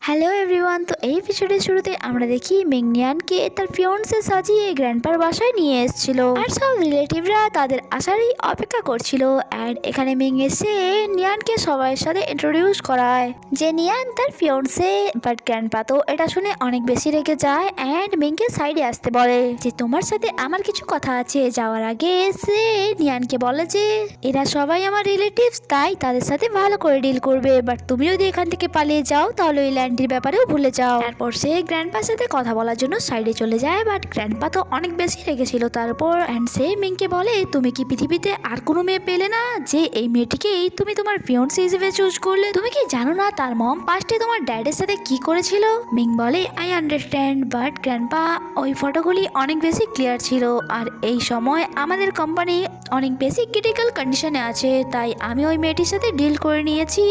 Hello everyone, তো এই এপিসোডের শুরুতে আমরা দেখি মিং নিয়ানকে তার ফিয়ন্সে সাজিয়ে গ্র্যান্ডপার বাসায় নিয়ে এসেছিল আর সব রিলেটিভরা তাদের আসারই অপেক্ষা করছিল। অ্যান্ড এখানে মিং এসে নিয়ানকে সবার সাথে ইন্ট্রোডিউস করায় যে নিয়ান তার ফিয়ন্সে। বাট গ্র্যান্ডপা তো এটা শুনে অনেক বেশি রেগে যায় অ্যান্ড মিংকে সাইডে আসতে বলে যে তোমার সাথে আমার কিছু কথা আছে। যাওয়ার আগে সে নিয়ানকে বলে যে এরা সবাই আমার রিলেটিভস, তাই তাদের সাথে ভালো করে ডিল করবে। বাট তুমি যদি এখান থেকে পালিয়ে যাও তাহলে ওই ল্যান্ডটির ব্যাপারেও ভুলে যাও। তারপর সে গ্র্যান্ডপার সাথে কথা বলার জন্য সাইডে চলে যায়। বাট গ্র্যান্ডপা তো অনেক বেশি রেগেছিল তার উপর। অ্যান্ড সে মিংকে বলে তুমি কি পৃথিবীতে আর কোনো মেয়ে পেলে না যে এই মেয়েটিকেই তুমি তোমার ফিয়ন্সে হিসেবে চুজ করলে? তুমি কি জানো না তার মম পাস্টে তোমার ড্যাডের সাথে কি করেছিল? মিং বলে আই আন্ডারস্ট্যান্ড, বাট গ্র্যান্ডপা ওই ফটোগুলি অনেক বেশি ক্লিয়ার ছিল আর এই সময় আমাদের কোম্পানি অনেক বেশি ক্রিটিক্যাল কন্ডিশনে আছে, তাই আমি ওই মেয়েটির সাথে ডিল করে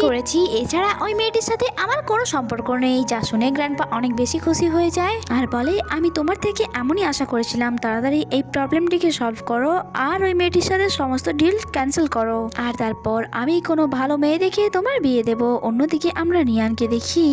করেছি। এছাড়া ওই মেয়েটির সাথে আমার কোনো সম্পর্ক নেই। যা শুনে গ্র্যান্ডপা অনেক বেশি খুশি হয়ে যায় আর বলে আমি তোমার থেকে এমনই আশা করেছিলাম, তাড়াতাড়ি এই প্রবলেমটিকে সলভ করো আর ওই মেয়েটির সাথে সমস্ত ডিল ক্যান্সেল করো আর তারপর আমি কোনো ভালো মেয়ে দেখে তোমার বিয়ে দেব। অন্যদিকে আমরা নিয়ানকে দেখি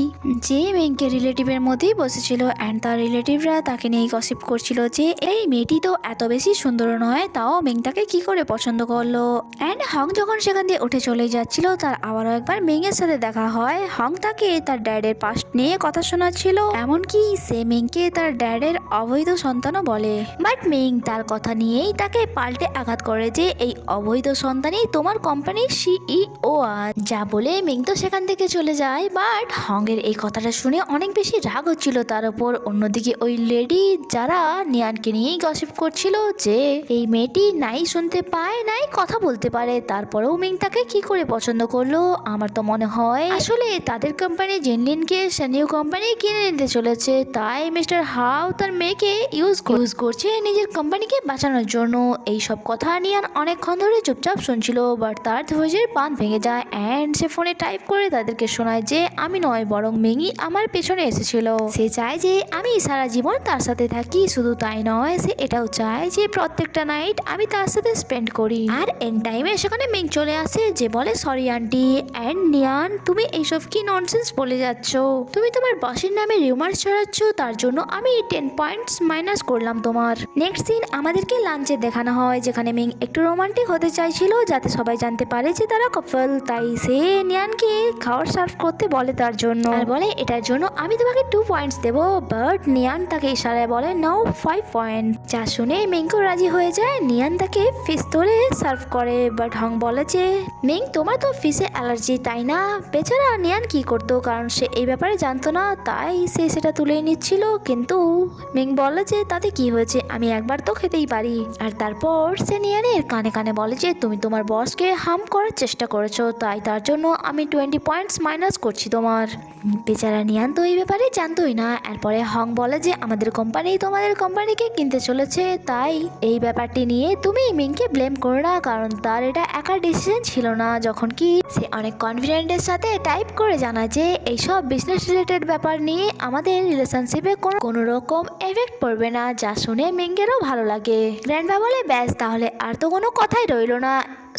যে মেয়েকে রিলেটিভের মধ্যেই বসেছিল অ্যান্ড তার রিলেটিভরা তাকে নিয়ে গসিপ করছিল যে এই মেয়েটি তো এত বেশি সুন্দর নয়, তাও মেং তাকে কি করে পছন্দ করলো। অ্যান্ড হং যখন সেখান দিয়ে উঠে চলে যাচ্ছিল তার আবারও একবার মেং এর সাথে দেখা হয়। হং তাকে তার ড্যাডের পাস্ট নিয়ে কথা শোনাচ্ছিল, এমনকি সে মেংকে তার ড্যাডের অবৈধ সন্তানও বলে। বাট মেং তার কথা নিয়েই তাকে পাল্টে আঘাত করে যে এই অবৈধ সন্তানই তোমার কোম্পানির সিইও যা বলে মেং তো সেখান থেকে চলে যায়। বাট হংয়ের এই কথাটা শুনে অনেক বেশি রাগ হচ্ছিল তার উপর। অন্যদিকে ওই লেডি যারা নিয়ানকে নিয়েই গসিপ করছিল যে এই মেয়েটি নাই শুনতে পায় নাই কথা বলতে পারে, তারপরেও মিং তাকে কি করে পছন্দ করলো। আমার তো মনে হয় আসলে তাদের কোম্পানি জেনলিনকে সানিও কোম্পানি কিনে নিতে চলেছে, তাই মিস্টার হাও তার মেয়েকে ইউজ করছে নিজের কোম্পানিকে বাঁচানোর জন্য। এই সব কথা নিয়ান অনেকক্ষণ ধরে চুপচাপ শুনছিল। বাট তার ধৈর্যের বাঁধ ভেঙে যায় অ্যান্ড সে ফোনে টাইপ করে তাদেরকে শোনায় যে আমি নয় বরং মেংই আমার পেছনে এসেছিল। সে চায় যে আমি সারা জীবন তার সাথে থাকি, শুধু তাই নয় সে এটাও চায় যে প্রত্যেকটা নাইট আমি তার সাথে স্পেন্ড করি। আর এন্ড টাইমে সেখানে মেং চলে আসে যে বলে সরি আন্টি। অ্যান্ড নিয়ান তুমি এইসব কি ননসেন্স বলে যাচ্ছ? তুমি তোমার বসের নামে রিউমার্স ছড়াচ্ছ, তার জন্য আমি 10 পয়েন্টস মাইনাস করলাম তোমার। নেক্সট দিন আমাদেরকে লাঞ্চে দেখানো হয় যেখানে মেং একটু রোমান্টিক হতে চাইছিল যাতে সবাই জানতে পারে যে তারা কাপল, তাই সে নিয়ানকে খাবার সার্ভ করতে বলে তার জন্য আর বলে এটার জন্য আমি তোমাকে 2 পয়েন্টস দেবো। বাট নিয়ান তাকে ইশারায় বলে নাও 5 পয়েন্ট। যা শুনে মেংকেও রাজি হয়ে যায়। নিয়ান তাকে ফিশ তোলে সার্ভ করে। বাট হং বলে যে মেং তোমার তো ফিশে অ্যালার্জি তাই না? বেচারা নিয়ান কি করতো কারণ সে এই ব্যাপারে জানতো না, তাই সে সেটা তুলে নিচ্ছিল। কিন্তু মেং বলে যে তাতে কি হয়েছে, আমি একবার তো খেতেই পারি। আর তারপর সে নিয়ানের কানে কানে বলে যে তুমি তোমার বসকে হার্ম করার চেষ্টা করেছো, তাই তার জন্য আমি 20 পয়েন্টস মাইনাস করছি তোমার। বেচারা নিয়ান তো এই ব্যাপারে জানতোই না। এরপরে হং বলে যে আমাদের কোম্পানি তোমাদের কোম্পানিকে কিনতে চলেছে, তাই এই ব্যাপারটি নিয়ে তুমি মিংকে ব্লেম করো না কারণ তার এটা একার ডিসিশন ছিল না। যখন কি সে অনেক কনফিডেন্টের সাথে টাইপ করে জানায় যে এইসব বিজনেস রিলেটেড ব্যাপার নিয়ে আমাদের রিলেশনশিপে কোনো রকম এফেক্ট পড়বে না, যা শুনে মিংকেরও ভালো লাগে। গ্র্যান্ডপা বলে ব্যাস তাহলে আর তো কোনো কথাই রইল না,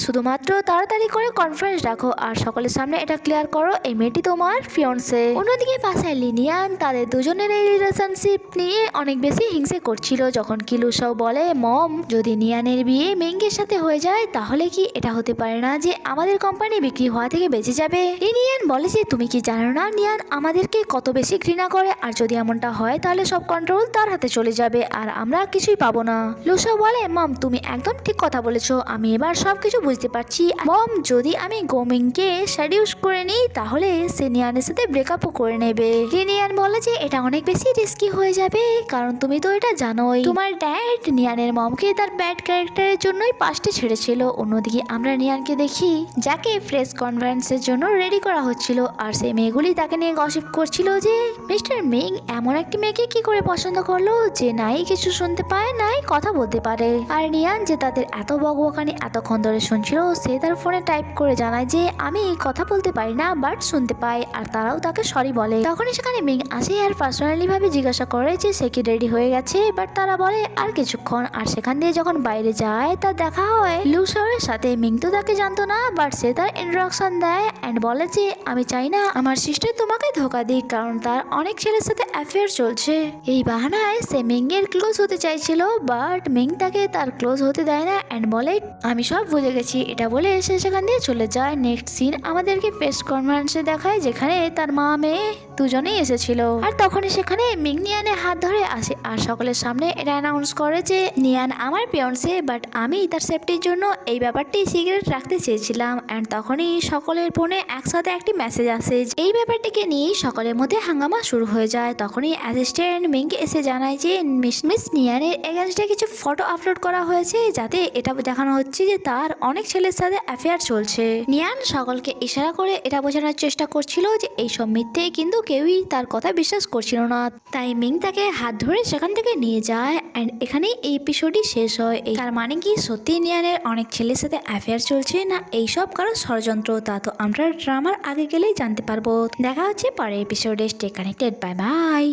শুধুমাত্র তাড়াতাড়ি করে কনফারেন্স রাখো আর সকলের সামনে এটা ক্লিয়ার করো এই মেয়েটি তোমার ফিয়ন্সে। অন্যদিকে পাশায় লিনিয়ান তাদের দুজনের এই রিলেশনশিপ নিয়ে অনেক বেশি হিংসে করছিল। যখন কি লুসাও বলে মম যদি নিয়ানের বিয়ে মেংকের সাথে হয়ে যায় তাহলে কি এটা হতে পারে না যে আমাদের কোম্পানি বিক্রি হওয়া থেকে বেঁচে যাবে? লিনিয়ান বলে যে তুমি কি জানো না নিয়ান আমাদেরকে কত বেশি ঘৃণা করে, আর যদি এমনটা হয় তাহলে সব কন্ট্রোল তার হাতে চলে যাবে আর আমরা কিছুই পাবো না। লুসাও বলে মম তুমি একদম ঠিক কথা বলেছো, আমি এবার সবকিছু বুঝতে পারছি। মম যদি আমি গোমিংকে সেডিউস করে নিই তাহলে সে নিয়ানের সাথে ব্রেকআপও করে নেবে। নিয়ান বলে যে এটা অনেক বেশি রিস্কি হয়ে যাবে কারণ তুমি তো এটা জানোই তোমার ড্যাড নিয়ানের মমকে তার ব্যাড ক্যারেক্টারের জন্যই পাস্টে ছেড়েছিল। অন্যদিকে আমরা নিয়ানকে দেখি যাকে প্রেস কনফারেন্সের জন্য রেডি করা হচ্ছিল আর সেই মেয়েগুলি তাকে নিয়ে গসিপ করছিল যে মিস্টার মিং এমন একটি মেয়েকে কি করে পছন্দ করলো যে নাই কিছু শুনতে পায় নাই কথা বলতে পারে। আর নিয়ান যে তাদের এত বকবকানি এতক্ষণ ধরে শুনছিল সে তার ফোনে টাইপ করে জানায় যে আমি কথা বলতে পারি না বাট শুনতে পাই, আর তারাও তাকে সরি বলে। তখনই সেখানে মিং আসে আর পার্সোনালি ভাবে জিজ্ঞাসা করে যে সে কি রেডি হয়ে গেছে, বাট তারা বলে আর কিছুক্ষণ। আর সেখান দিয়ে যখন বাইরে যায় তার দেখা হয় লু শাওয়ের সাথে। মিং তো তাকে জানতো না, বাট সে তার ইন্ট্রোডাকশন দেয় অ্যান্ড বলে যে আমি চাই না আমার সিস্টার তোমাকে ধোকা দিক, কারণ তার অনেক ছেলের সাথে অ্যাফেয়ার চলছে। এই বাহানায় সে মিং এর ক্লোজ হতে চাইছিল, বাট মিং তাকে তার ক্লোজ হতে দেয় না অ্যান্ড বলে আমি সব বুঝে গেছি। এটা বলে সে সেখান দিয়ে চলে যায়। নেক্সট সিন আমাদেরকে প্রেস কনফারেন্সে দেখায় যেখানে তার মা মেয়ে দুজনেই এসেছিল। আর তখনই সেখানে মিং নিয়ানের হাত ধরে আসে আর সকলের সামনে এটা অ্যানাউন্স করে যে নিয়ান আমার ফিয়ান্সে, বাট আমি তার সেফটির জন্য এই ব্যাপারটি সিক্রেট রাখতে চেয়েছিলাম। অ্যান্ড তখনই সকলের ফোনে একসাথে একটি মেসেজ আসে। এই ব্যাপারটিকে নিয়ে সকলের মধ্যে হাঙ্গামা শুরু হয়ে যায়। তখনই অ্যাসিস্ট্যান্ট মিংকে এসে জানায় যে মিস নিয়ানের এগেনস্টে কিছু ফটো আপলোড করা হয়েছে, যাতে এটা দেখানো হচ্ছে যে তার অনেক ছেলের সাথে অ্যাফেয়ার চলছে। নিয়ান সকলকে ইশারা করে এটা বোঝানোর চেষ্টা করছিল যে এইসব মিথ্যে, কিন্তু কেউই তার কথা বিশ্বাস করছিল না। তাই মিং তাকে হাত ধরে সেখান থেকে নিয়ে যায় অ্যান্ড এখানেই এই এপিসোডই শেষ হয়। তার মানে কি সত্যি নিয়ানের অনেক ছেলের সাথে অ্যাফেয়ার চলছে, না এইসব কারো ষড়যন্ত্র? তা তো আমরা ড্রামার আগে গেলেই জানতে পারবো। দেখা হচ্ছে পরের এপিসোডে। Stay connected, bye bye.